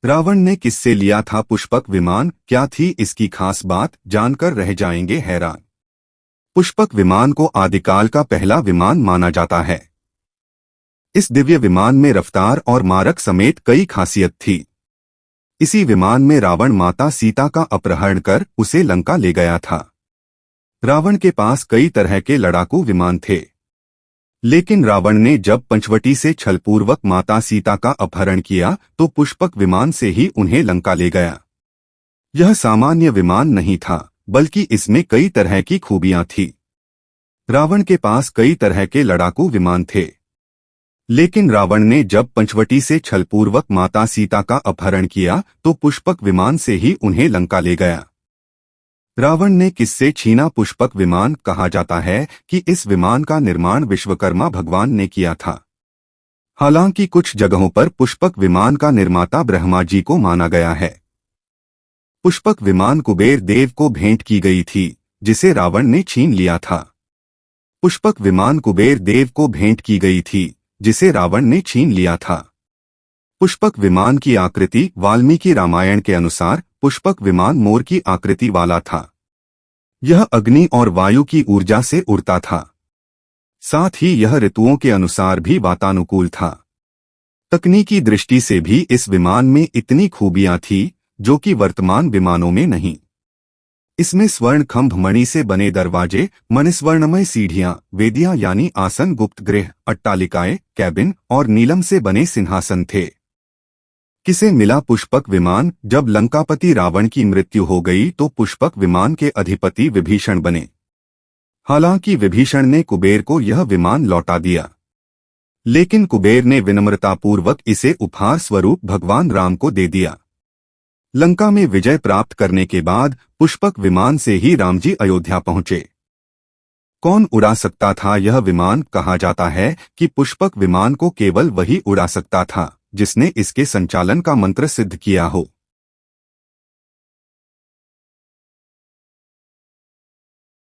रावण ने किससे लिया था पुष्पक विमान, क्या थी इसकी खास बात, जानकर रह जाएंगे हैरान। पुष्पक विमान को आदिकाल का पहला विमान माना जाता है। इस दिव्य विमान में रफ्तार और मारक समेत कई खासियत थी। इसी विमान में रावण माता सीता का अपहरण कर उसे लंका ले गया था। रावण के पास कई तरह के लड़ाकू विमान थे, लेकिन रावण ने जब पंचवटी से छलपूर्वक माता सीता का अपहरण किया तो पुष्पक विमान से ही उन्हें लंका ले गया। यह सामान्य विमान नहीं था, बल्कि इसमें कई तरह की खूबियां थी। रावण के पास कई तरह के लड़ाकू विमान थे, लेकिन रावण ने जब पंचवटी से छलपूर्वक माता सीता का अपहरण किया तो पुष्पक विमान से ही उन्हें लंका ले गया। रावण ने किससे छीना पुष्पक विमान? कहा जाता है कि इस विमान का निर्माण विश्वकर्मा भगवान ने किया था। हालांकि कुछ जगहों पर पुष्पक विमान का निर्माता ब्रह्मा जी को माना गया है। पुष्पक विमान कुबेर देव को भेंट की गई थी, जिसे रावण ने छीन लिया था। पुष्पक विमान कुबेर देव को भेंट की गई थी, जिसे रावण ने छीन लिया था। पुष्पक विमान की आकृति वाल्मीकि रामायण के अनुसार पुष्पक विमान मोर की आकृति वाला था। यह अग्नि और वायु की ऊर्जा से उड़ता था। साथ ही यह ऋतुओं के अनुसार भी वातानुकूल था। तकनीकी दृष्टि से भी इस विमान में इतनी खूबियां थी जो कि वर्तमान विमानों में नहीं। इसमें स्वर्ण खंभ मणि से बने दरवाजे, मणिस्वर्णमय सीढ़ियां, वेदियां यानी आसन, गुप्त गृह, अट्टालिकाएं, कैबिन और नीलम से बने सिंहासन थे। किसे मिला पुष्पक विमान? जब लंकापति रावण की मृत्यु हो गई तो पुष्पक विमान के अधिपति विभीषण बने। हालांकि विभीषण ने कुबेर को यह विमान लौटा दिया, लेकिन कुबेर ने विनम्रतापूर्वक इसे उपहार स्वरूप भगवान राम को दे दिया। लंका में विजय प्राप्त करने के बाद पुष्पक विमान से ही रामजी अयोध्या पहुंचे। कौन उड़ा सकता था यह विमान? कहा जाता है कि पुष्पक विमान को केवल वही उड़ा सकता था जिसने इसके संचालन का मंत्र सिद्ध किया हो।